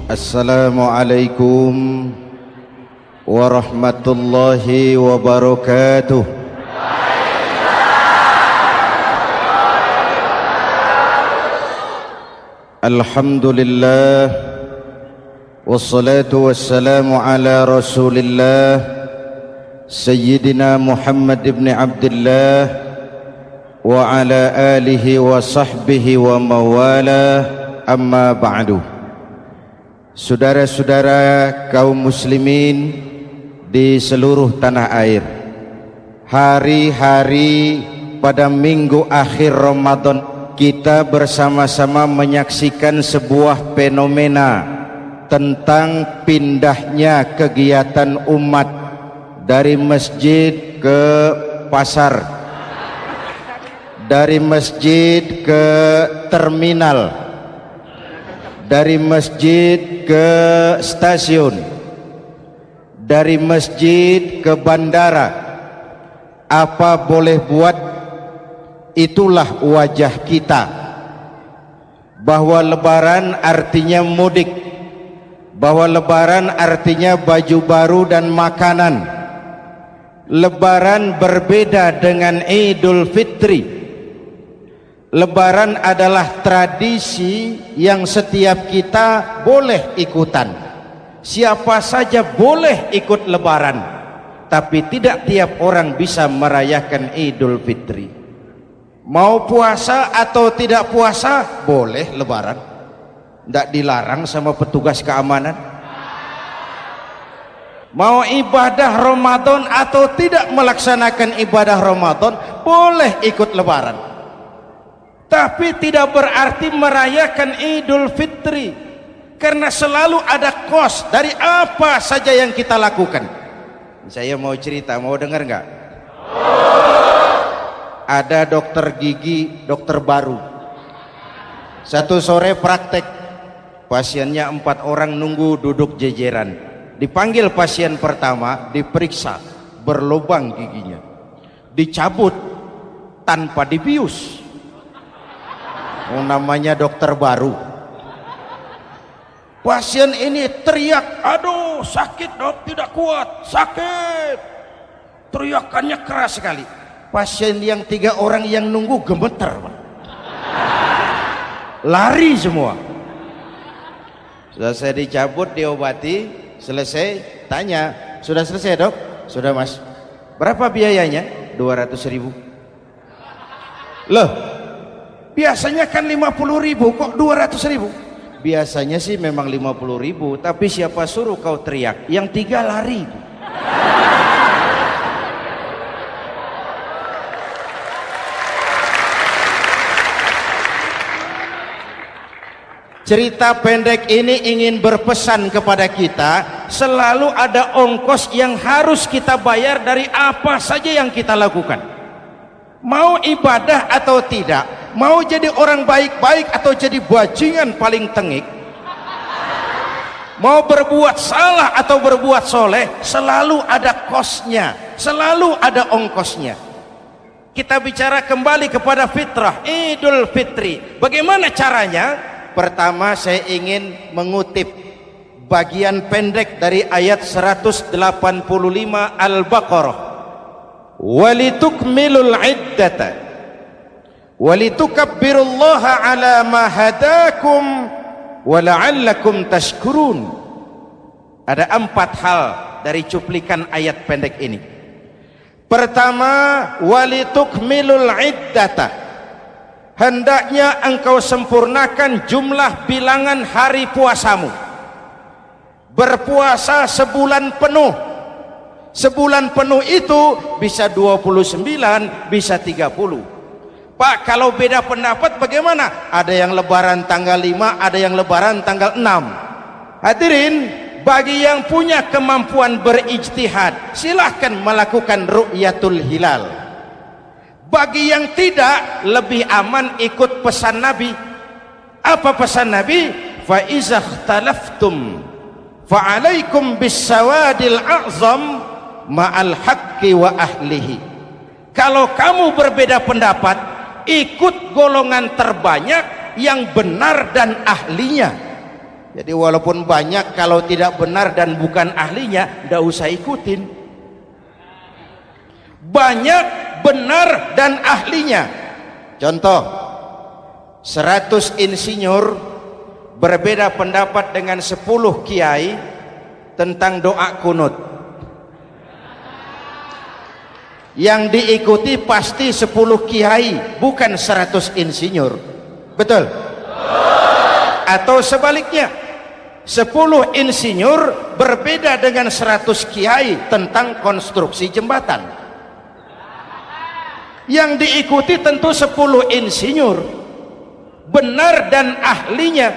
Assalamualaikum warahmatullahi wabarakatuh. Alhamdulillah wassalatu wassalamu ala Rasulillah Sayyidina Muhammad ibn Abdullah wa ala alihi wa sahbihi wa mawala, amma ba'du. Saudara-saudara kaum muslimin di seluruh tanah air, hari-hari pada minggu akhir Ramadan kita bersama-sama menyaksikan sebuah fenomena tentang pindahnya kegiatan umat dari masjid ke pasar, dari masjid ke terminal, dari masjid ke stasiun, dari masjid ke bandara. Apa boleh buat, itulah wajah kita. Bahwa lebaran artinya mudik, bahwa lebaran artinya baju baru dan makanan. Lebaran berbeda dengan Idul Fitri. Lebaran adalah tradisi yang setiap kita boleh ikutan. Siapa saja boleh ikut lebaran, tapi tidak tiap orang bisa merayakan Idul Fitri. Mau puasa atau tidak puasa boleh lebaran, tidak dilarang sama petugas keamanan. Mau ibadah Ramadan atau tidak melaksanakan ibadah Ramadan boleh ikut lebaran, tapi tidak berarti merayakan Idul Fitri, karena selalu ada kos dari apa saja yang kita lakukan. Saya mau cerita, mau dengar nggak? Ada dokter gigi, dokter baru. Satu sore praktek, pasiennya 4 orang nunggu duduk jejeran. Dipanggil pasien pertama, diperiksa, berlubang giginya, dicabut tanpa dibius. Namanya dokter baru. Pasien ini teriak, aduh sakit dok, tidak kuat, sakit. Teriakannya keras sekali. Pasien yang 3 orang yang nunggu gemeter, lari semua. Sudah saya dicabut, diobati, selesai, tanya, sudah selesai dok? Sudah mas. Berapa biayanya? 200.000. Loh, biasanya kan 50.000, kok 200.000? Biasanya sih memang 50.000, tapi siapa suruh kau teriak? Yang 3 lari. Cerita pendek ini ingin berpesan kepada kita, selalu ada ongkos yang harus kita bayar dari apa saja yang kita lakukan. Mau ibadah atau tidak, mau jadi orang baik-baik atau jadi bajingan paling tengik, mau berbuat salah atau berbuat soleh, selalu ada kosnya, selalu ada ongkosnya. Kita bicara kembali kepada fitrah, Idul Fitri. Bagaimana caranya? Pertama saya ingin mengutip bagian pendek dari ayat 185 Al-Baqarah. Walitukmilul iddata walitukabbirullaha ala ma hadakum wala'allakum tashkurun. Ada 4 hal dari cuplikan ayat pendek ini. Pertama, walitukmilul iddata, hendaknya engkau sempurnakan jumlah bilangan hari puasamu. Berpuasa sebulan penuh. Sebulan penuh itu bisa 29, bisa 30. Pak, kalau beda pendapat bagaimana? Ada yang lebaran tanggal 5, ada yang lebaran tanggal 6. Hadirin, bagi yang punya kemampuan berijtihad, silahkan melakukan ru'yatul hilal. Bagi yang tidak, lebih aman ikut pesan Nabi. Apa pesan Nabi? Fa iza ikhtalaftum fa alaikum bisawadil a'zam ma'al haqqi wa ahlihi. Kalau kamu berbeda pendapat, ikut golongan terbanyak yang benar dan ahlinya. Jadi walaupun banyak, kalau tidak benar dan bukan ahlinya, tidak usah ikutin. Banyak benar dan ahlinya. Contoh, 100 insinyur berbeda pendapat dengan 10 kiai tentang doa kunut. Yang diikuti pasti 10 kiai, bukan 100 insinyur. Betul? Atau sebaliknya, 10 insinyur berbeda dengan 100 kiai tentang konstruksi jembatan. Yang diikuti tentu 10 insinyur, benar dan ahlinya.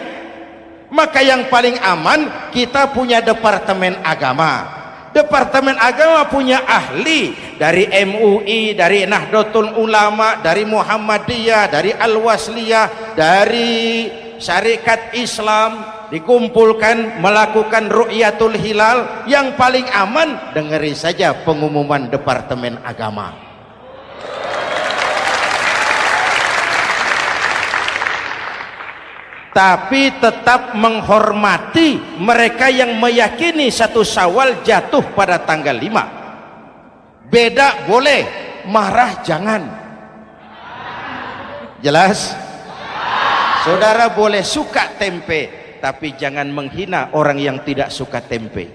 Maka yang paling aman, kita punya departemen agama. Departemen agama punya ahli dari MUI, dari Nahdlatul Ulama, dari Muhammadiyah, dari Al-Wasliyah, dari Syarikat Islam, dikumpulkan melakukan ru'yatul hilal. Yang paling aman, dengeri saja pengumuman departemen agama. Tapi tetap menghormati mereka yang meyakini 1 Syawal jatuh pada tanggal 5. Beda boleh, marah jangan. Jelas? Saudara boleh suka tempe, tapi jangan menghina orang yang tidak suka tempe.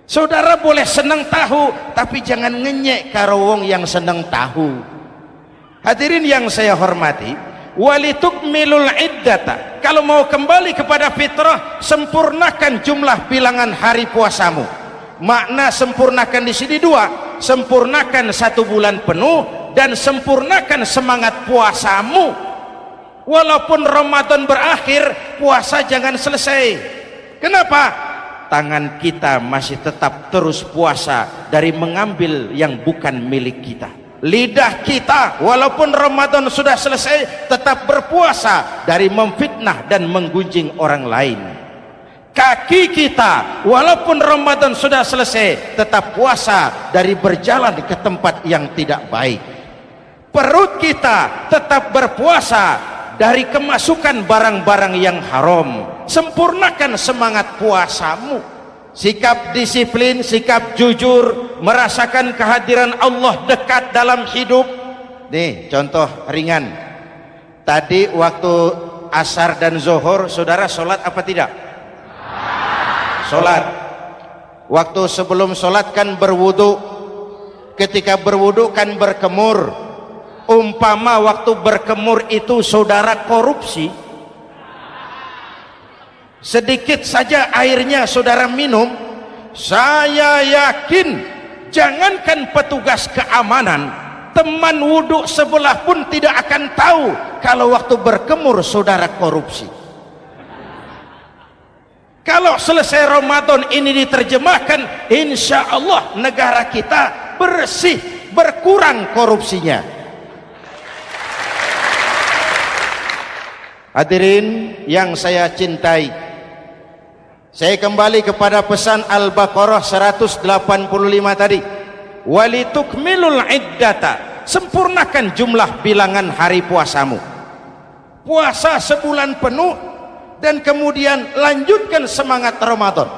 Saudara boleh senang tahu, tapi jangan ngenyek karo wong yang senang tahu. Hadirin yang saya hormati, walitukmilul iddata, kalau mau kembali kepada fitrah, sempurnakan jumlah bilangan hari puasamu. Makna sempurnakan di sini 2, sempurnakan 1 bulan penuh dan sempurnakan semangat puasamu. Walaupun Ramadan berakhir, puasa jangan selesai. Kenapa? Tangan kita masih tetap terus puasa dari mengambil yang bukan milik kita. Lidah kita walaupun Ramadan sudah selesai tetap berpuasa dari memfitnah dan menggunjing orang lain. Kaki kita walaupun Ramadan sudah selesai tetap puasa dari berjalan ke tempat yang tidak baik. Perut kita tetap berpuasa dari kemasukan barang-barang yang haram. Sempurnakan semangat puasamu. Sikap disiplin, sikap jujur, merasakan kehadiran Allah dekat dalam hidup. Nih contoh ringan. Tadi waktu asar dan zuhur, saudara sholat apa tidak? Sholat. Waktu sebelum sholat kan berwudu. Ketika berwudu kan berkemur. Umpama waktu berkemur itu saudara korupsi, sedikit saja airnya saudara minum, saya yakin jangankan petugas keamanan, teman wudhu sebelah pun tidak akan tahu kalau waktu berkemur saudara korupsi. Kalau selesai Ramadan ini diterjemahkan, insya Allah negara kita bersih, berkurang korupsinya. Hadirin yang saya cintai, saya kembali kepada pesan Al-Baqarah 185 tadi. Walitukmilul iddata, sempurnakan jumlah bilangan hari puasamu. Puasa sebulan penuh dan kemudian lanjutkan semangat Ramadan.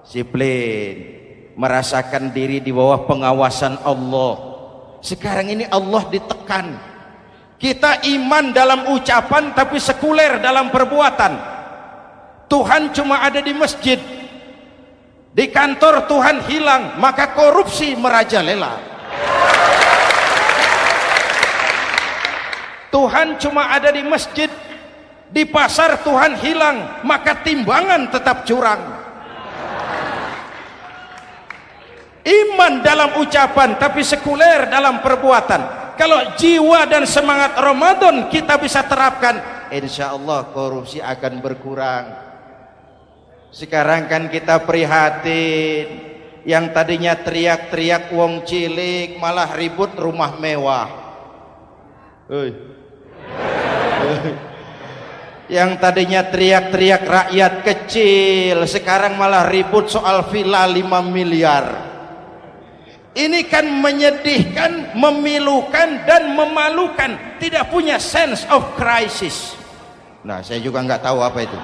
Disiplin, merasakan diri di bawah pengawasan Allah. Sekarang ini Allah ditekan. Kita iman dalam ucapan tapi sekuler dalam perbuatan. Tuhan cuma ada di masjid, di kantor Tuhan hilang, maka korupsi merajalela. Tuhan cuma ada di masjid, di pasar Tuhan hilang, maka timbangan tetap curang. Iman dalam ucapan tapi sekuler dalam perbuatan. Kalau jiwa dan semangat Ramadan kita bisa terapkan, insya Allah korupsi akan berkurang. Sekarang kan kita prihatin, yang tadinya teriak-teriak wong cilik malah ribut rumah mewah. Yang tadinya teriak-teriak rakyat kecil, sekarang malah ribut soal villa 5 miliar. Ini kan menyedihkan, memilukan dan memalukan. Tidak punya sense of crisis. Nah, saya juga nggak tahu apa itu.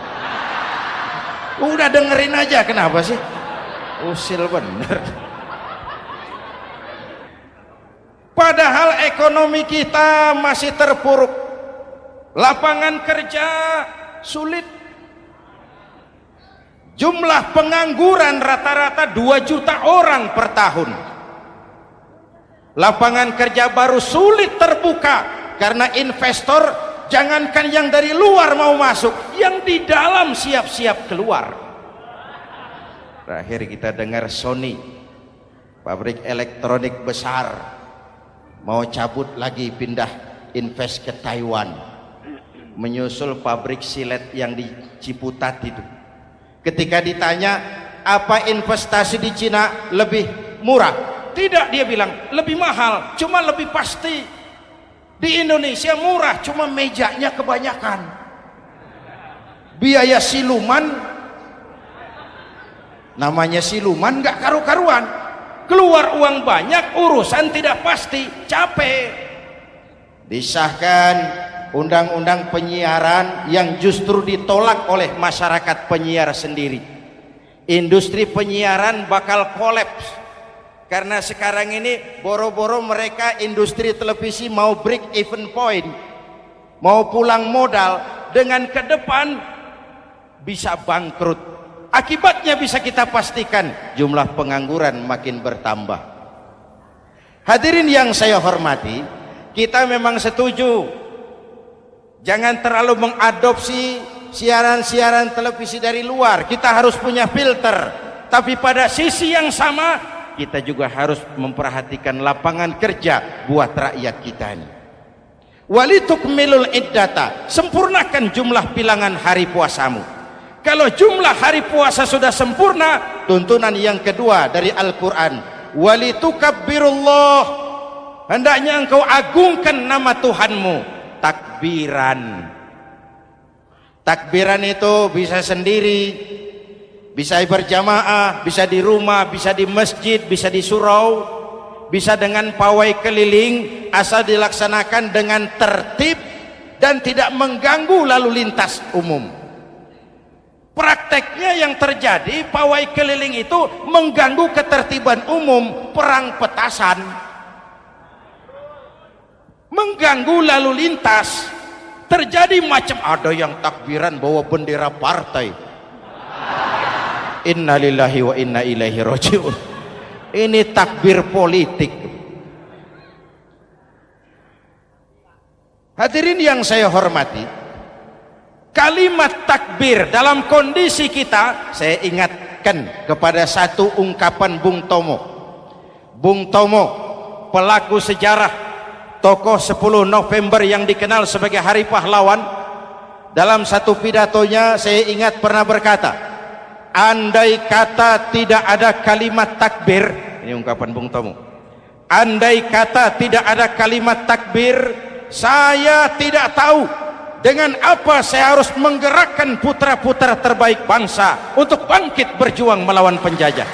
Udah dengerin aja, kenapa sih? Usil bener. Padahal ekonomi kita masih terpuruk, lapangan kerja sulit, jumlah pengangguran rata-rata 2 juta orang per tahun, lapangan kerja baru sulit terbuka karena investor jangankan yang dari luar mau masuk, yang di dalam siap-siap keluar. Terakhir kita dengar Sony, pabrik elektronik besar, mau cabut lagi, pindah invest ke Taiwan, menyusul pabrik silet yang di Ciputat itu. Ketika ditanya apa investasi di Cina lebih murah, tidak, dia bilang lebih mahal, cuma lebih pasti. Di Indonesia murah, cuma mejanya kebanyakan, biaya siluman, namanya siluman gak karu-karuan, keluar uang banyak, urusan tidak pasti, capek. Disahkan undang-undang penyiaran yang justru ditolak oleh masyarakat penyiar sendiri. Industri penyiaran bakal kolaps karena sekarang ini boro-boro mereka industri televisi mau break even point, mau pulang modal, dengan ke depan bisa bangkrut. Akibatnya bisa kita pastikan, jumlah pengangguran makin bertambah. Hadirin yang saya hormati, kita memang setuju jangan terlalu mengadopsi siaran-siaran televisi dari luar, kita harus punya filter. Tapi pada sisi yang sama kita juga harus memperhatikan lapangan kerja buat rakyat kita ini. Walitukmilul iddata, sempurnakan jumlah bilangan hari puasamu. Kalau jumlah hari puasa sudah sempurna, tuntunan yang kedua dari Al-Quran, walitukabbirullah, hendaknya engkau agungkan nama Tuhanmu. Takbiran, takbiran itu bisa sendiri, bisa berjamaah, bisa di rumah, bisa di masjid, bisa di surau, bisa dengan pawai keliling, asal dilaksanakan dengan tertib dan tidak mengganggu lalu lintas umum. Prakteknya yang terjadi, pawai keliling itu mengganggu ketertiban umum, perang petasan, mengganggu lalu lintas. Terjadi macam, ada yang takbiran bawa bendera partai. Innalillahi wa inna ilaihi rajiun. Ini takbir politik. Hadirin yang saya hormati, kalimat takbir dalam kondisi kita, saya ingatkan kepada satu ungkapan Bung Tomo. Bung Tomo, pelaku sejarah, tokoh 10 November yang dikenal sebagai Hari Pahlawan, dalam satu pidatonya saya ingat pernah berkata, andai kata tidak ada kalimat takbir, ini ungkapan Bung Tomo, andai kata tidak ada kalimat takbir, saya tidak tahu dengan apa saya harus menggerakkan putra-putra terbaik bangsa untuk bangkit berjuang melawan penjajah.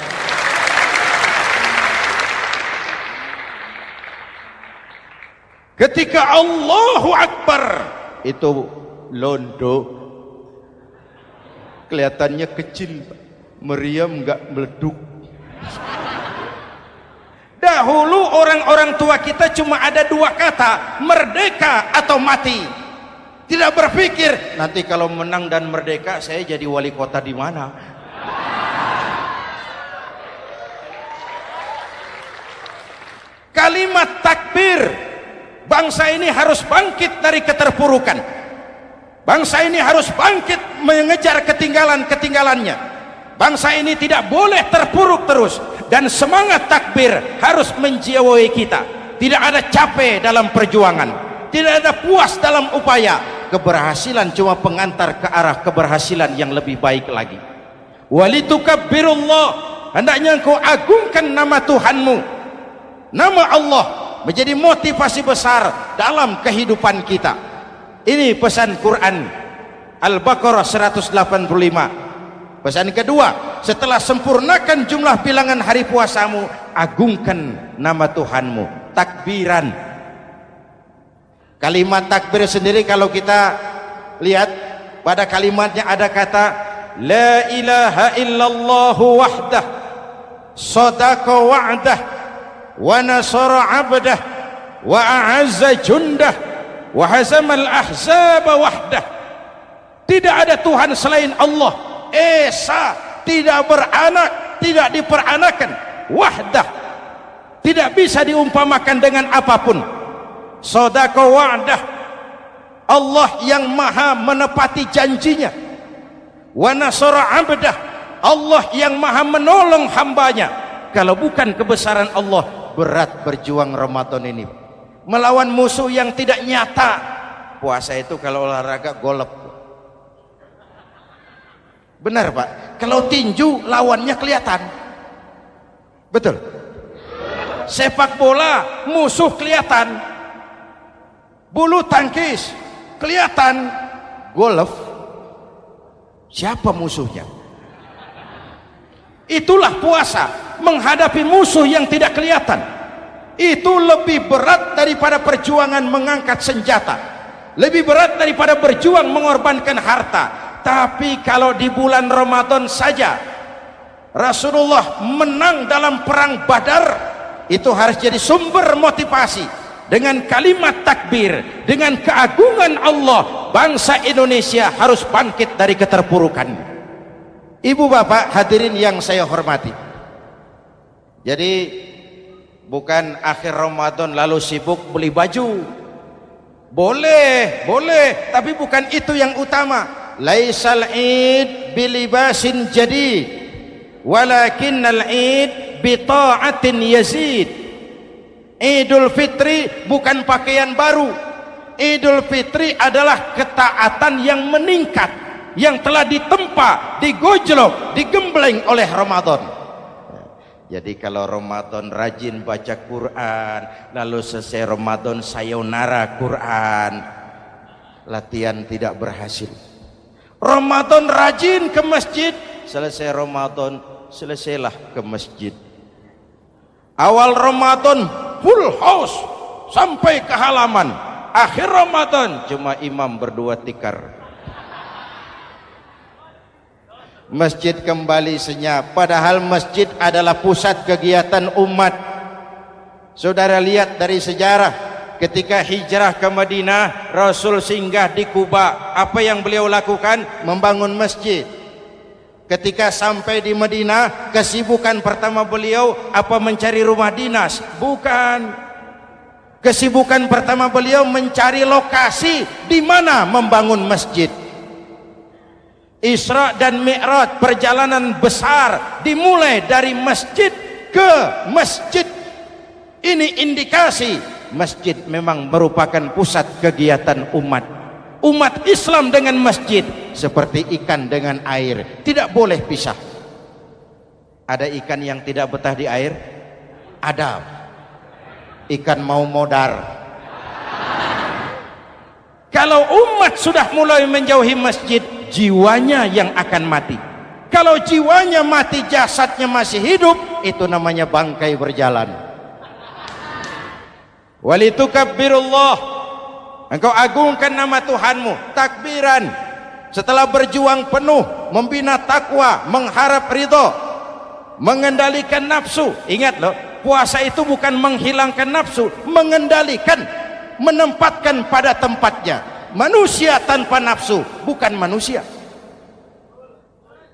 Ketika Allahu Akbar, itu londo kelihatannya kecil, meriam nggak meleduk. Dahulu orang-orang tua kita cuma ada 2 kata, merdeka atau mati. Tidak berpikir nanti kalau menang dan merdeka saya jadi wali kota di mana. Kalimat takbir, bangsa ini harus bangkit dari keterpurukan. Bangsa ini harus bangkit mengejar ketinggalan-ketinggalannya. Bangsa ini tidak boleh terpuruk terus, dan semangat takbir harus menjiwai kita. Tidak ada capek dalam perjuangan, tidak ada puas dalam upaya. Keberhasilan cuma pengantar ke arah keberhasilan yang lebih baik lagi. Walitukabbirullah, hendaknya engkau agungkan nama Tuhanmu. Nama Allah menjadi motivasi besar dalam kehidupan kita. Ini pesan Quran Al-Baqarah 185. Pesan kedua, setelah sempurnakan jumlah bilangan hari puasamu, agungkan nama Tuhanmu. Takbiran. Kalimat takbir sendiri kalau kita lihat pada kalimatnya ada kata la ilaha illallah wahdah sadaqa wa'dah wa nasara 'abdah wa a'azza jundah wa hazamal ahzaba wahdah. Tidak ada Tuhan selain Allah, esa, tidak beranak, tidak diperanakan, wahdah, tidak bisa diumpamakan dengan apapun. Sadaqa wa'dah, Allah yang maha menepati janjinya. Wa nasara 'abdah, Allah yang maha menolong hambanya. Kalau bukan kebesaran Allah, berat berjuang Ramadan ini melawan musuh yang tidak nyata. Puasa itu kalau olahraga golep. Benar Pak, kalau tinju lawannya kelihatan. Betul. Sepak bola musuh kelihatan, bulu tangkis kelihatan, golf siapa musuhnya? Itulah puasa, menghadapi musuh yang tidak kelihatan. Itu lebih berat daripada perjuangan mengangkat senjata, lebih berat daripada berjuang mengorbankan harta. Tapi kalau di bulan Ramadan saja Rasulullah menang dalam perang Badar, itu harus jadi sumber motivasi. Dengan kalimat takbir, dengan keagungan Allah, bangsa Indonesia harus bangkit dari keterpurukan. Ibu bapak hadirin yang saya hormati, jadi bukan akhir Ramadan lalu sibuk beli baju. Boleh, tapi bukan itu yang utama. Laisal id bilibasin jadid walakinnal id bita'atin yazid. Idul Fitri bukan pakaian baru. Idul Fitri adalah ketaatan yang meningkat, yang telah ditempa, digojlok, digembleng oleh Ramadan. Jadi kalau Ramadan rajin baca Quran, lalu selesai Ramadan sayonara Quran, latihan tidak berhasil. Ramadan rajin ke masjid, selesai Ramadan selesailah ke masjid. Awal Ramadan full house sampai ke halaman, akhir Ramadan cuma imam berdua tikar. Masjid kembali senyap, padahal masjid adalah pusat kegiatan umat. Saudara lihat dari sejarah, ketika hijrah ke Madinah, Rasul singgah di Kuba. Apa yang beliau lakukan? Membangun masjid. Ketika sampai di Madinah, kesibukan pertama beliau apa? Mencari rumah dinas? Bukan. Kesibukan pertama beliau mencari lokasi di mana membangun masjid. Isra dan Mi'raj, perjalanan besar dimulai dari masjid ke masjid. Ini indikasi masjid memang merupakan pusat kegiatan umat. Umat Islam dengan masjid seperti ikan dengan air, tidak boleh pisah. Ada ikan yang tidak betah di air? Ada. Ikan mau modar. Kalau umat sudah mulai menjauhi masjid, jiwanya yang akan mati. Kalau jiwanya mati, jasadnya masih hidup, itu namanya bangkai berjalan. Walitukabbirullah, engkau agungkan nama Tuhanmu. Takbiran, setelah berjuang penuh membina takwa, mengharap ridho, mengendalikan nafsu. Ingat loh, puasa itu bukan menghilangkan nafsu, mengendalikan, menempatkan pada tempatnya. Manusia tanpa nafsu bukan manusia,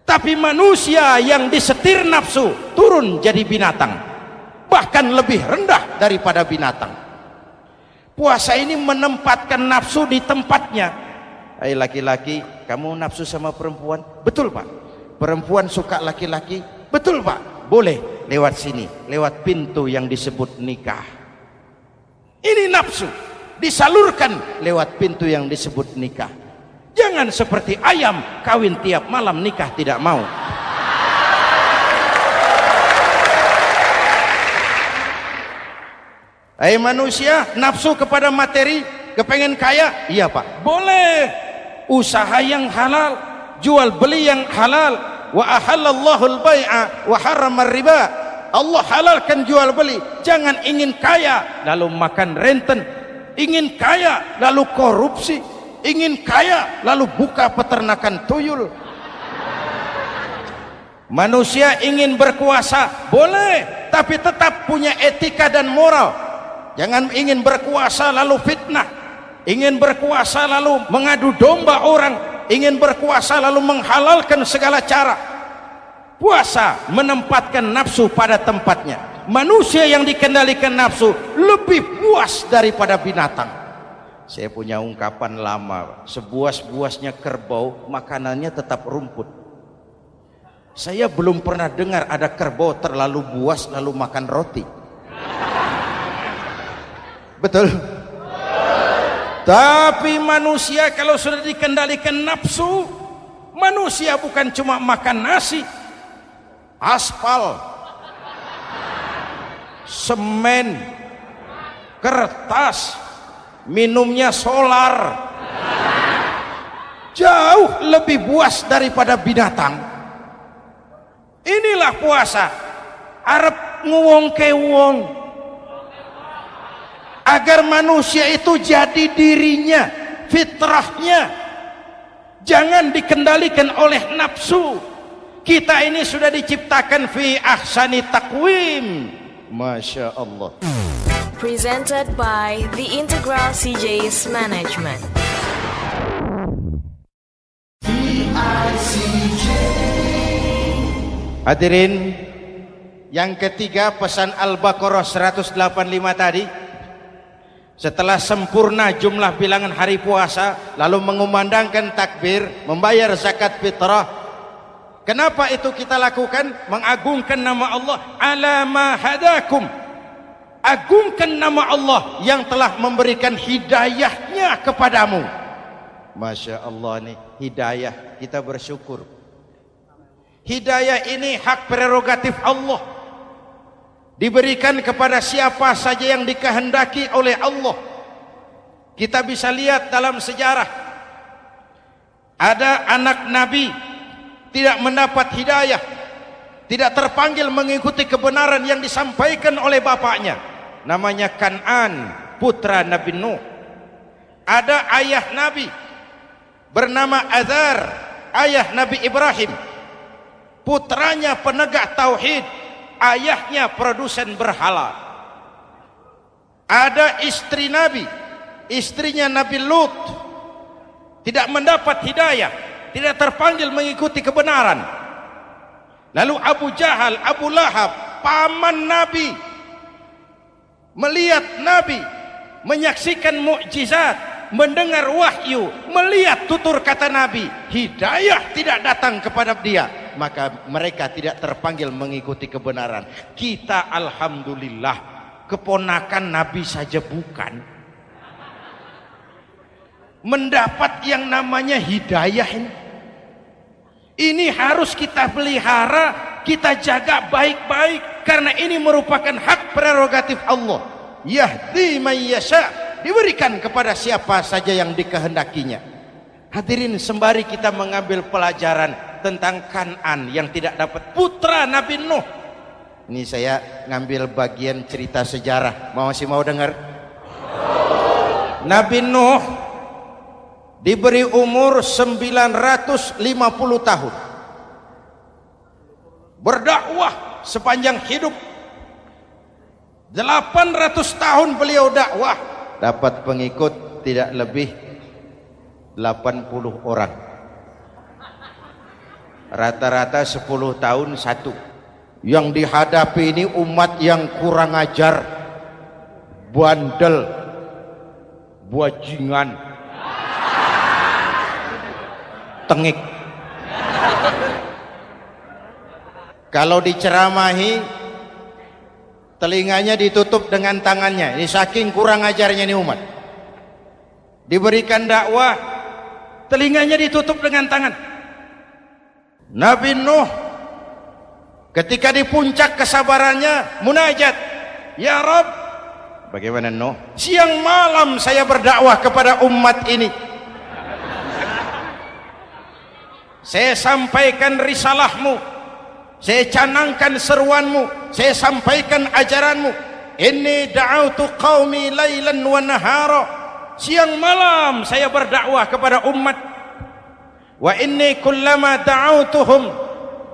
tapi manusia yang disetir nafsu turun jadi binatang, bahkan lebih rendah daripada binatang. Puasa ini menempatkan nafsu di tempatnya. Hai laki-laki, kamu nafsu sama perempuan? Betul Pak. Perempuan suka laki-laki? Betul Pak. Boleh lewat sini, lewat pintu yang disebut nikah. Ini nafsu disalurkan lewat pintu yang disebut nikah. Jangan seperti ayam kawin tiap malam, nikah tidak mau. Hai manusia, nafsu kepada materi, kepengen kaya? Iya Pak, boleh. Usaha yang halal, jual beli yang halal. Wa ahallallahu al-bai'a wa harrama riba. Allah halalkan jual beli. Jangan ingin kaya lalu makan renten, ingin kaya lalu korupsi, ingin kaya lalu buka peternakan tuyul. Manusia ingin berkuasa, boleh, tapi tetap punya etika dan moral. Jangan ingin berkuasa lalu fitnah, ingin berkuasa lalu mengadu domba orang, ingin berkuasa lalu menghalalkan segala cara. Puasa menempatkan nafsu pada tempatnya. Manusia yang dikendalikan nafsu lebih puas daripada binatang. Saya punya ungkapan lama, sebuas-buasnya kerbau makanannya tetap rumput. Saya belum pernah dengar ada kerbau terlalu buas lalu makan roti. Betul? Tapi manusia kalau sudah dikendalikan nafsu, manusia bukan cuma makan nasi, aspal, semen, kertas, minumnya solar, jauh lebih buas daripada binatang. Inilah puasa, arep nguwong kewong, agar manusia itu jadi dirinya, fitrahnya, jangan dikendalikan oleh nafsu. Kita ini sudah diciptakan fi ahsani taqwim. Masya Allah. Presented by The Integral CJ's Management. Hadirin, yang ketiga pesan Al-Baqarah 185 tadi, setelah sempurna jumlah bilangan hari puasa, lalu mengumandangkan takbir, membayar zakat fitrah. Kenapa itu kita lakukan? Mengagungkan nama Allah, ala ma hadakum. Agungkan nama Allah yang telah memberikan hidayahnya kepadamu. Masya Allah nih, hidayah, kita bersyukur. Hidayah ini hak prerogatif Allah, diberikan kepada siapa saja yang dikehendaki oleh Allah. Kita bisa lihat dalam sejarah, ada anak Nabi tidak mendapat hidayah, tidak terpanggil mengikuti kebenaran yang disampaikan oleh bapaknya, namanya Kan'an, putra Nabi Nuh. Ada ayah Nabi bernama Azar, ayah Nabi Ibrahim, putranya penegak tauhid, ayahnya produsen berhala. Ada istri Nabi, istrinya Nabi Lut, tidak mendapat hidayah, tidak terpanggil mengikuti kebenaran. Lalu Abu Jahal, Abu Lahab, paman Nabi, melihat Nabi, menyaksikan mukjizat, mendengar wahyu, melihat tutur kata Nabi, hidayah tidak datang kepada dia, maka mereka tidak terpanggil mengikuti kebenaran. Kita alhamdulillah keponakan Nabi saja bukan, mendapat yang namanya hidayah ini. Ini harus kita pelihara, kita jaga baik-baik, karena ini merupakan hak prerogatif Allah. Yahdi man yasha, diberikan kepada siapa saja yang dikehendakinya. Hadirin, sembari kita mengambil pelajaran tentang Kan'an yang tidak dapat, putra Nabi Nuh. Ini saya ngambil bagian cerita sejarah, masih mau dengar? Nabi Nuh diberi umur 950 tahun, berdakwah sepanjang hidup. 800 tahun beliau dakwah, dapat pengikut tidak lebih 80 orang, rata-rata 10 tahun satu. Yang dihadapi ini umat yang kurang ajar, bandel, bajingan, tengik. Kalau diceramahi, telinganya ditutup dengan tangannya. Ini saking kurang ajarnya ini umat. Diberikan dakwah, telinganya ditutup dengan tangan. Nabi Nuh ketika di puncak kesabarannya munajat, ya Rabb, bagaimana Nuh? Siang malam saya berdakwah kepada umat ini, saya sampaikan risalahmu, saya canangkan seruanmu, saya sampaikan ajaranmu. Inni da'autu qaumi lailan wa nahara, siang malam saya berdakwah kepada umat. Wa inni kullama da'autuhum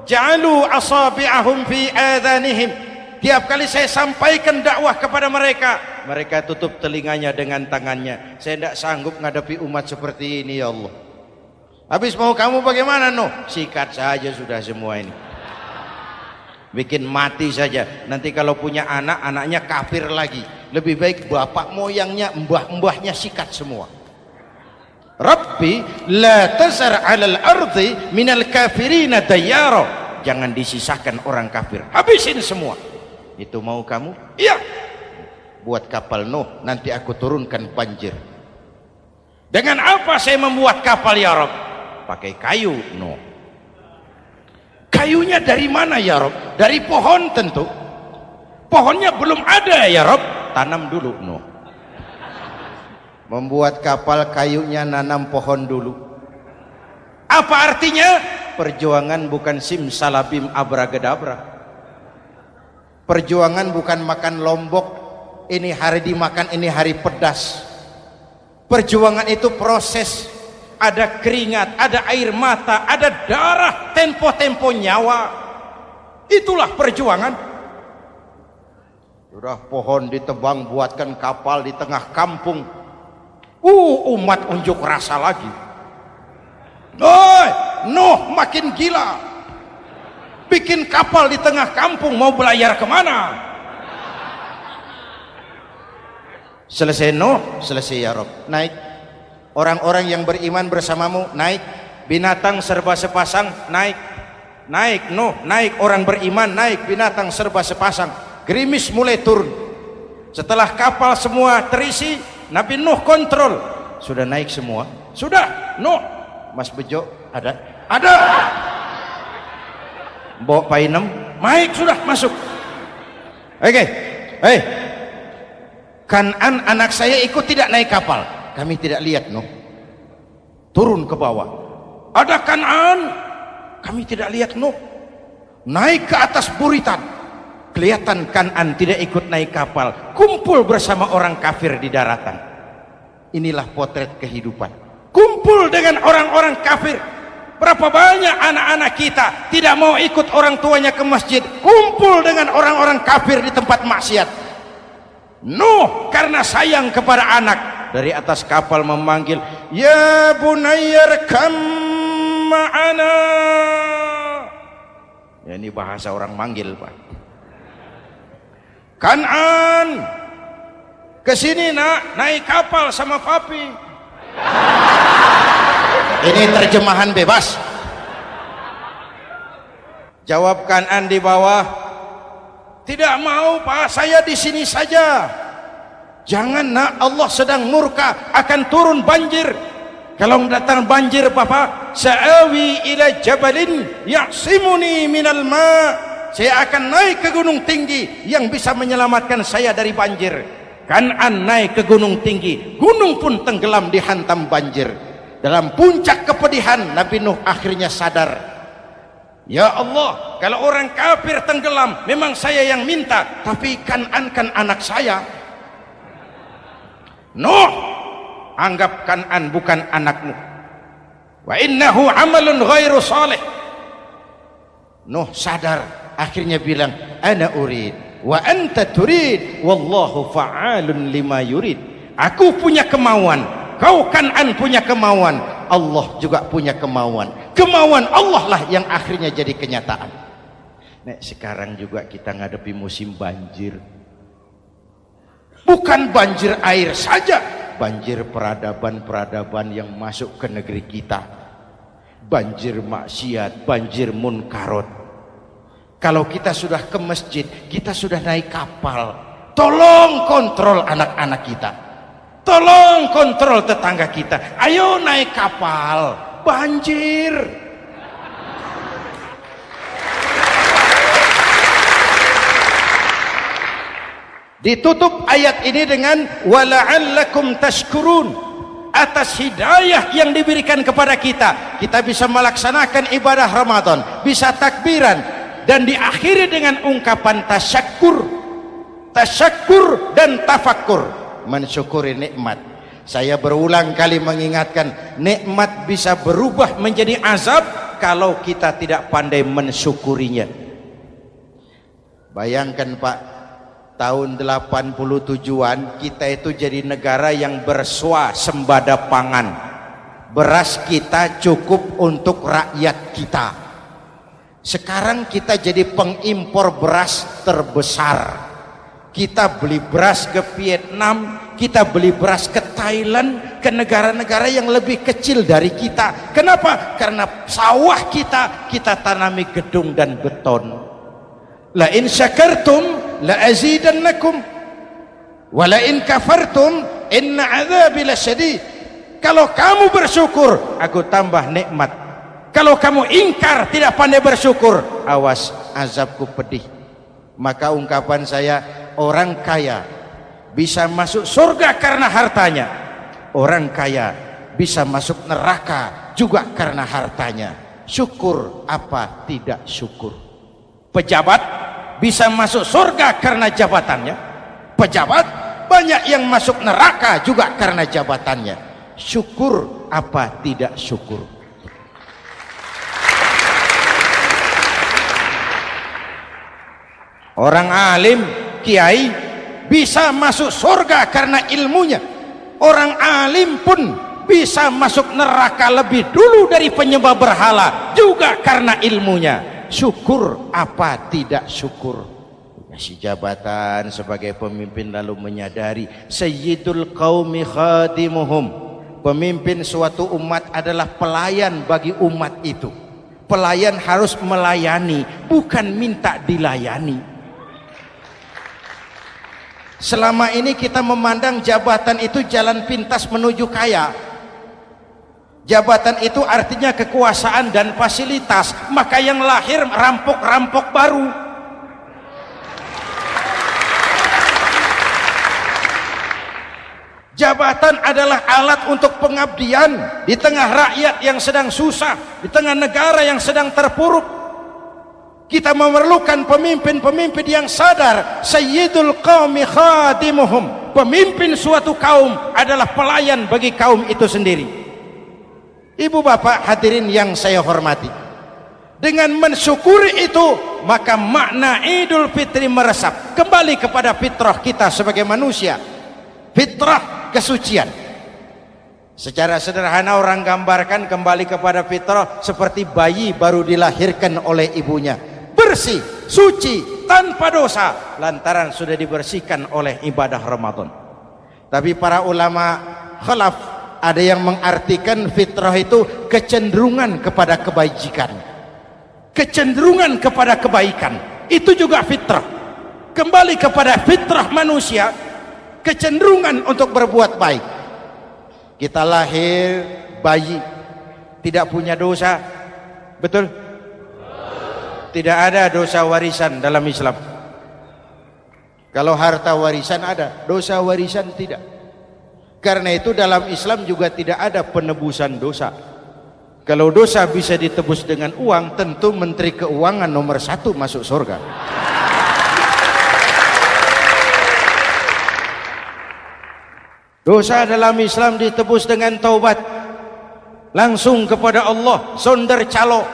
ja'alu asabi'ahum fi adhanihim. Tiap kali saya sampaikan dakwah kepada mereka, mereka tutup telinganya dengan tangannya. Saya tidak sanggup menghadapi umat seperti ini, ya Allah. Habis mau kamu bagaimana? Sikat saja sudah semua ini. Bikin mati saja. Nanti kalau punya anak, anaknya kafir lagi. Lebih baik bapak moyangnya, mbah-mbahnya sikat semua. Rabbi la tazar 'alal ardi minal kafirina dayyara. Jangan disisakan orang kafir. Habisin semua. Itu mau kamu? Iya. Buat kapal Nuh, nanti aku turunkan banjir. Dengan apa saya membuat kapal ya Rabb? Pakai kayu, Nuh. Kayunya dari mana ya Rabb? Dari pohon tentu. Pohonnya belum ada ya Rabb. Tanam dulu, Nuh. Membuat kapal kayunya nanam pohon dulu. Apa artinya? Perjuangan bukan simsalabim abracadabra. Perjuangan bukan makan lombok, ini hari dimakan, ini hari pedas. Perjuangan itu proses. Ada keringat, ada air mata, ada darah, tempo-tempo nyawa. Itulah perjuangan. Sudah pohon ditebang, buatkan kapal di tengah kampung. Umat unjuk rasa lagi. Nuh makin gila. Bikin kapal di tengah kampung, mau belayar kemana? Selesai Nuh, selesai ya Rabb. Naik. Orang-orang yang beriman bersamamu, naik. Binatang serba sepasang, naik. Naik Nuh, naik. Orang beriman, naik. Binatang serba sepasang. Gerimis mulai turun. Setelah kapal semua terisi, Nabi Nuh kontrol. Sudah naik semua? Sudah. Nuh. Mas Bejo, ada? Ada. Bawa painem, naik sudah, masuk. Oke. Kan'an anak saya ikut tidak naik kapal. Kami tidak lihat, Nuh. Turun ke bawah. Ada Kan'an. Kami tidak lihat, Nuh. Naik ke atas buritan. Kelihatan Kan'an tidak ikut naik kapal. Kumpul bersama orang kafir di daratan. Inilah potret kehidupan. Kumpul dengan orang-orang kafir. Berapa banyak anak-anak kita tidak mau ikut orang tuanya ke masjid, kumpul dengan orang-orang kafir di tempat maksiat. Nuh karena sayang kepada anak, dari atas kapal memanggil, ya bunayyarkam ma'ana. Ya, ini bahasa orang manggil, Pak. Kan'an, kesini nak, naik kapal sama papi. Ini terjemahan bebas. Jawab Kan'an di bawah, tidak mau Pak, saya di sini saja. Jangan nak, Allah sedang murka, akan turun banjir. Kalau datang banjir Papa, sa'awi ila jabalin ya'simuni minal ma'. Saya akan naik ke gunung tinggi yang bisa menyelamatkan saya dari banjir. Kan'an naik ke gunung tinggi, gunung pun tenggelam dihantam banjir. Dalam puncak kepedihan, Nabi Nuh akhirnya sadar, ya Allah, kalau orang kafir tenggelam memang saya yang minta, tapi Kan'an kan anak saya. Nuh, anggap Kan'an bukan anakmu. Wa innahu amalun ghairu salih. Nuh sadar, akhirnya bilang, ana urid wa anta turid wallahu fa'alun lima yurid. Aku punya kemauan, kau Kan'an punya kemauan, Allah juga punya kemauan. Kemauan Allah lah yang akhirnya jadi kenyataan. Nek sekarang juga kita ngadepi musim banjir. Bukan banjir air saja, banjir peradaban-peradaban yang masuk ke negeri kita. Banjir maksiat, banjir munkarot. Kalau kita sudah ke masjid, kita sudah naik kapal, tolong kontrol anak-anak kita. Tolong kontrol tetangga kita. Ayo naik kapal, banjir. Ditutup ayat ini dengan wala'allakum tashkurun. Atas hidayah yang diberikan kepada kita, kita bisa melaksanakan ibadah Ramadan, bisa takbiran, dan diakhiri dengan ungkapan tasyakkur. Tasyakkur dan tafakkur, mensyukuri nikmat. Saya berulang kali mengingatkan, nikmat bisa berubah menjadi azab, kalau kita tidak pandai mensyukurinya. Bayangkan Pak, tahun 87-an kita itu jadi negara yang berswasembada pangan. Beras kita cukup untuk rakyat kita. Sekarang kita jadi pengimpor beras terbesar. Kita beli beras ke Vietnam, kita beli beras ke Thailand, ke negara-negara yang lebih kecil dari kita. Kenapa? Karena sawah kita tanami gedung dan beton. La in syakartum la azidannakum wa la in kafartum inna adzabi lasyadid. Kalau kamu bersyukur, aku tambah nikmat. Kalau kamu ingkar, tidak pandai bersyukur, awas, azabku pedih. Maka ungkapan saya, orang kaya bisa masuk surga karena hartanya. Orang kaya bisa masuk neraka juga karena hartanya. Syukur apa tidak syukur? Pejabat bisa masuk surga karena jabatannya. Pejabat banyak yang masuk neraka juga karena jabatannya. Syukur apa tidak syukur? Orang alim, kiai bisa masuk surga karena ilmunya. Orang alim pun bisa masuk neraka lebih dulu dari penyembah berhala juga karena ilmunya. Syukur apa tidak syukur? Kasih jabatan sebagai pemimpin lalu menyadari sayyidul qaumi khadimuhum. Pemimpin suatu umat adalah pelayan bagi umat itu. Pelayan harus melayani, bukan minta dilayani. Selama ini kita memandang jabatan itu jalan pintas menuju kaya. Jabatan itu artinya kekuasaan dan fasilitas, maka yang lahir rampok-rampok baru. Jabatan adalah alat untuk pengabdian di tengah rakyat yang sedang susah, di tengah negara yang sedang terpuruk. Kita memerlukan pemimpin-pemimpin yang sadar sayyidul qaumi khadimuhum. Pemimpin suatu kaum adalah pelayan bagi kaum itu sendiri. Ibu bapak hadirin yang saya hormati, dengan mensyukuri itu maka makna Idul Fitri meresap kembali kepada fitrah kita sebagai manusia. Fitrah kesucian. Secara sederhana orang gambarkan kembali kepada fitrah seperti bayi baru dilahirkan oleh ibunya, bersih, suci, tanpa dosa, lantaran sudah dibersihkan oleh ibadah Ramadan. Tapi para ulama khalaf ada yang mengartikan fitrah itu kecenderungan kepada kebajikan, kecenderungan kepada kebaikan. Itu juga fitrah. Kembali kepada fitrah manusia, kecenderungan untuk berbuat baik. Kita lahir bayi tidak punya dosa, betul? Tidak ada dosa warisan dalam Islam. Kalau harta warisan ada, dosa warisan tidak. Karena itu dalam Islam juga tidak ada penebusan dosa. Kalau dosa bisa ditebus dengan uang, tentu Menteri Keuangan nomor 1 masuk surga. Dosa dalam Islam ditebus dengan taubat, langsung kepada Allah, sonder calo.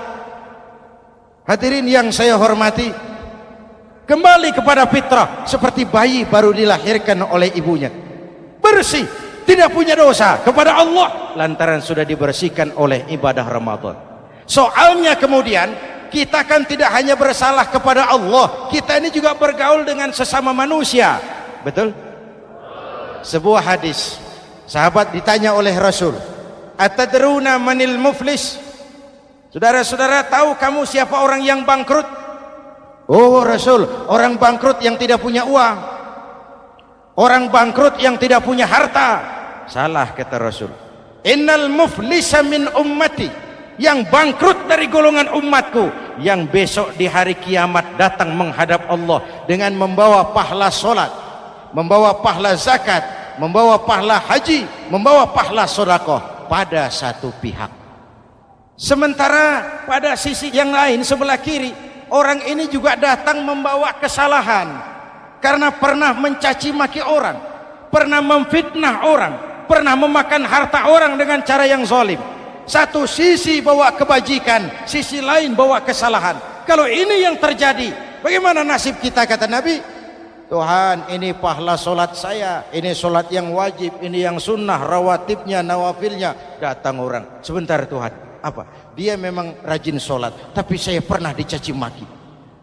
Hadirin yang saya hormati, kembali kepada fitrah seperti bayi baru dilahirkan oleh ibunya, bersih, tidak punya dosa kepada Allah lantaran sudah dibersihkan oleh ibadah Ramadan. Soalnya kemudian kita kan tidak hanya bersalah kepada Allah, kita ini juga bergaul dengan sesama manusia, betul? Sebuah hadis, sahabat ditanya oleh Rasul, atadruna manil muflis? Saudara-saudara, tahu kamu siapa orang yang bangkrut? Oh Rasul, orang bangkrut yang tidak punya uang, orang bangkrut yang tidak punya harta. Salah kata Rasul, innal muflisa min ummati, yang bangkrut dari golongan umatku, yang besok di hari kiamat datang menghadap Allah dengan membawa pahala solat, membawa pahala zakat, membawa pahala haji, membawa pahala sedekah pada satu pihak. Sementara pada sisi yang lain sebelah kiri, orang ini juga datang membawa kesalahan karena pernah mencaci maki orang, pernah memfitnah orang, pernah memakan harta orang dengan cara yang zalim. Satu sisi bawa kebajikan, sisi lain bawa kesalahan. Kalau ini yang terjadi, bagaimana nasib kita? Kata Nabi, Tuhan, ini pahala solat saya, ini solat yang wajib, ini yang sunnah, rawatibnya, nawafilnya. Datang orang, sebentar Tuhan, apa? Dia memang rajin solat, tapi saya pernah dicaci maki,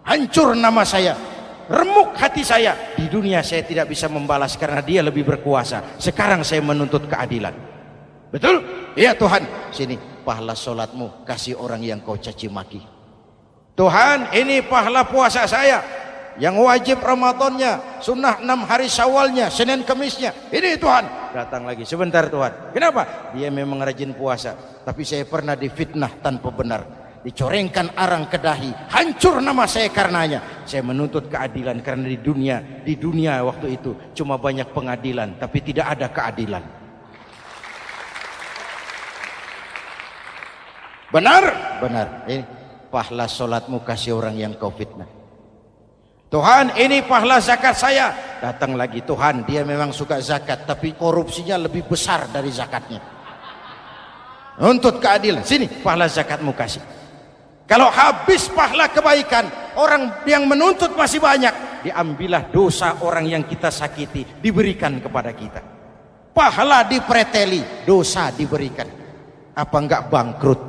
hancur nama saya, remuk hati saya. Di dunia saya tidak bisa membalas karena dia lebih berkuasa. Sekarang saya menuntut keadilan. Betul? Iya Tuhan. Sini pahala solatmu, kasih orang yang kau caci maki. Tuhan, ini pahala puasa saya, yang wajib Ramadannya, sunnah 6 hari Syawalnya, Senin Kemisnya. Ini Tuhan. Datang lagi, sebentar Tuhan. Kenapa? Dia memang rajin puasa, tapi saya pernah difitnah tanpa benar, dicorengkan arang ke dahi, hancur nama saya karenanya. Saya menuntut keadilan karena di dunia waktu itu cuma banyak pengadilan, tapi tidak ada keadilan. Benar? Benar. Ini pahala solatmu, kasih orang yang kau fitnah. Tuhan, ini pahala zakat saya. Datang lagi, Tuhan, dia memang suka zakat, tapi korupsinya lebih besar dari zakatnya. Nuntut keadilan. Sini pahala zakatmu kasih. Kalau habis pahala kebaikan, orang yang menuntut masih banyak, diambillah dosa orang yang kita sakiti, diberikan kepada kita. Pahala dipreteli, dosa diberikan. Apa enggak bangkrut?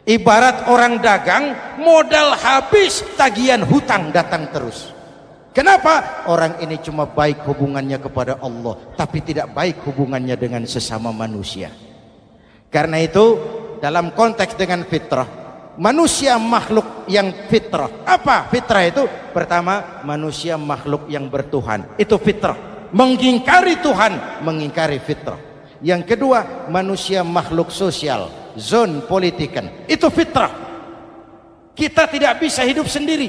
Ibarat orang dagang, modal habis, tagihan hutang datang terus. Kenapa? Orang ini cuma baik hubungannya kepada Allah, tapi tidak baik hubungannya dengan sesama manusia. Karena itu, dalam konteks dengan fitrah, manusia makhluk yang fitrah. Apa fitrah itu? Pertama, manusia makhluk yang bertuhan. Itu fitrah. Mengingkari Tuhan, mengingkari fitrah. Yang kedua, manusia makhluk sosial, zon politikan. Itu fitrah. Kita tidak bisa hidup sendiri.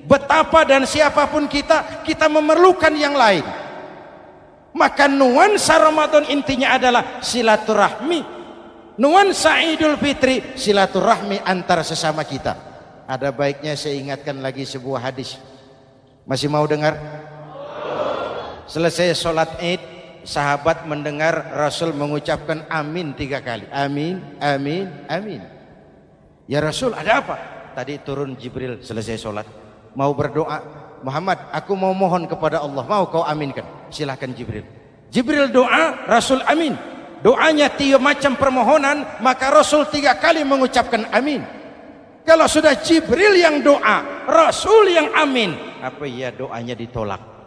Betapa dan siapapun kita memerlukan yang lain. Maka nuansa Ramadan intinya adalah silaturahmi. Nuansa Idul Fitri silaturahmi antara sesama kita. Ada baiknya saya ingatkan lagi sebuah hadis. Masih mau dengar? Selesai sholat Id, sahabat mendengar Rasul mengucapkan amin 3 kali. Amin, amin, amin. Ya Rasul, ada apa? Tadi turun Jibril selesai sholat, mau berdoa. Muhammad, aku mau mohon kepada Allah, mau kau aminkan? Silahkan Jibril. Jibril doa, Rasul amin. Doanya 3 macam permohonan, maka Rasul 3 kali mengucapkan amin. Kalau sudah Jibril yang doa, Rasul yang amin, apa iya doanya ditolak?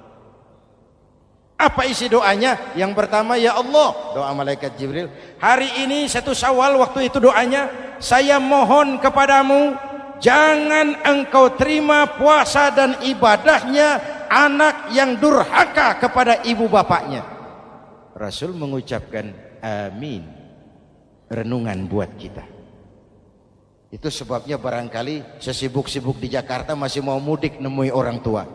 Apa isi doanya? Yang pertama, ya Allah, doa malaikat Jibril, hari ini 1 Syawal, waktu itu doanya, saya mohon kepadamu, jangan engkau terima puasa dan ibadahnya anak yang durhaka kepada ibu bapaknya. Rasul mengucapkan amin. Renungan buat kita. Itu sebabnya barangkali sesibuk-sibuk di Jakarta masih mau mudik nemui orang tua.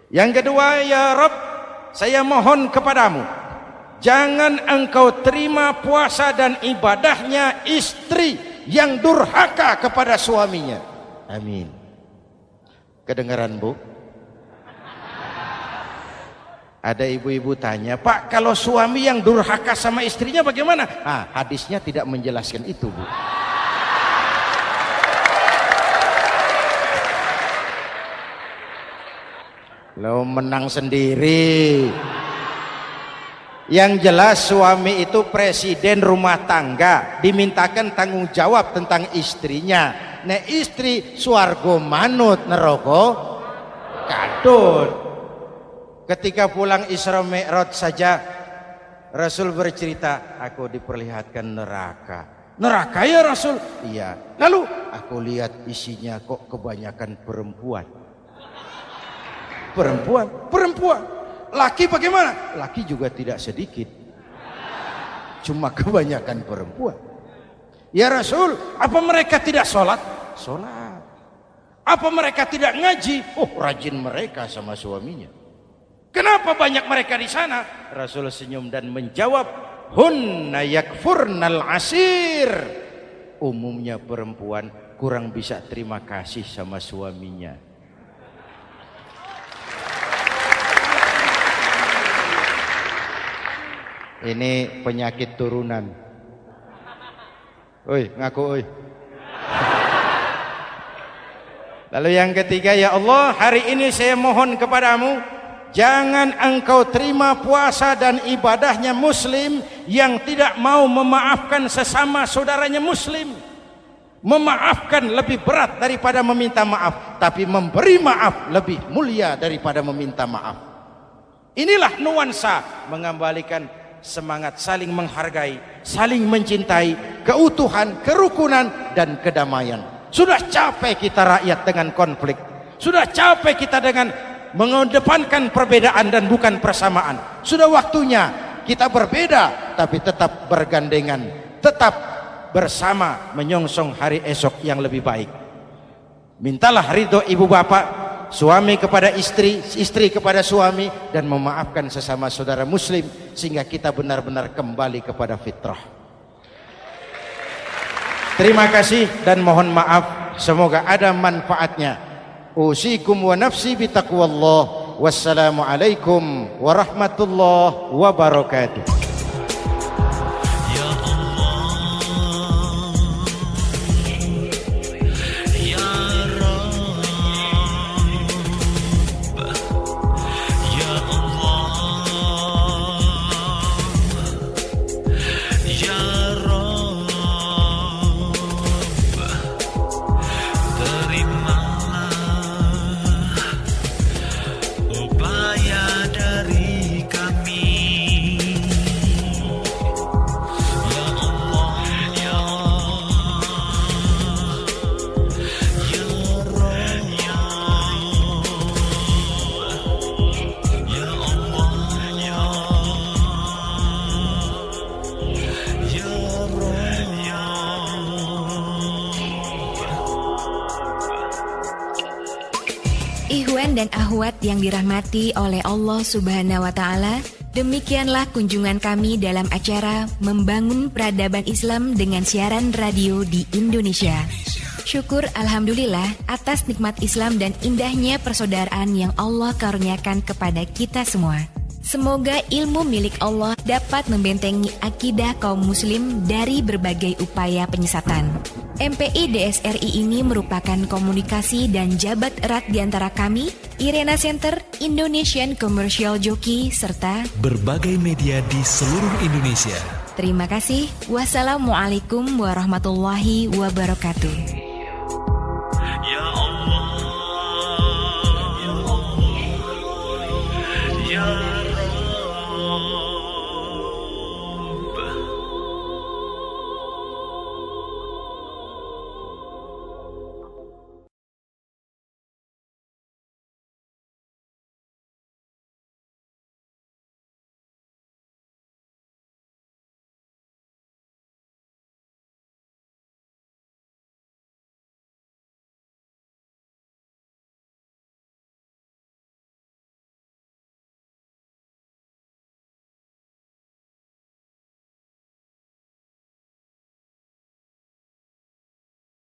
Yang kedua, ya Rabb, saya mohon kepadamu, jangan engkau terima puasa dan ibadahnya istri yang durhaka kepada suaminya. Amin. Kedengaran Bu? Ada ibu-ibu tanya, Pak, kalau suami yang durhaka sama istrinya bagaimana? Hadisnya tidak menjelaskan itu, Bu. Lo menang sendiri. Yang jelas suami itu presiden rumah tangga, dimintakan tanggung jawab tentang istrinya. Nah istri swargo manut neraka kadut. Ketika pulang Isra Mi'raj saja Rasul bercerita, aku diperlihatkan neraka. Neraka ya Rasul? Iya. Lalu aku lihat isinya kok kebanyakan perempuan. Perempuan. Laki bagaimana? Laki juga tidak sedikit. Cuma kebanyakan perempuan. Ya Rasul, apa mereka tidak sholat? Sholat. Apa mereka tidak ngaji? Oh, rajin mereka sama suaminya. Kenapa banyak mereka di sana? Rasul senyum dan menjawab, hunna yakfurnal asir. Umumnya perempuan kurang bisa terima kasih sama suaminya. Ini penyakit turunan. Oi, ngaku oi. Lalu yang ketiga, ya Allah, hari ini saya mohon kepadamu, jangan engkau terima puasa dan ibadahnya muslim yang tidak mau memaafkan sesama saudaranya muslim. Memaafkan lebih berat daripada meminta maaf, tapi memberi maaf lebih mulia daripada meminta maaf. Inilah nuansa mengembalikan semangat saling menghargai, saling mencintai, keutuhan, kerukunan, dan kedamaian. Sudah capek kita rakyat dengan konflik. Sudah capek kita dengan mengedepankan perbedaan dan bukan persamaan. Sudah waktunya kita berbeda tapi tetap bergandengan, tetap bersama menyongsong hari esok yang lebih baik. Mintalah ridho ibu bapak, suami kepada istri, istri kepada suami, dan memaafkan sesama saudara muslim sehingga kita benar-benar kembali kepada fitrah. Terima kasih dan mohon maaf, semoga ada manfaatnya. Usikum wa nafsi bitaqwallah. Wassalamualaikum warahmatullahi wabarakatuh. Ikhwan dan akhwat yang dirahmati oleh Allah Subhanahu wa Ta'ala, demikianlah kunjungan kami dalam acara Membangun Peradaban Islam dengan siaran radio di Indonesia. Syukur alhamdulillah atas nikmat Islam dan indahnya persaudaraan yang Allah karuniakan kepada kita semua. Semoga ilmu milik Allah dapat membentengi akidah kaum muslim dari berbagai upaya penyesatan. MPI DSRI ini merupakan komunikasi dan jabat erat di antara kami, Irena Center, Indonesian Commercial Jockey, serta berbagai media di seluruh Indonesia. Terima kasih. Wassalamualaikum warahmatullahi wabarakatuh.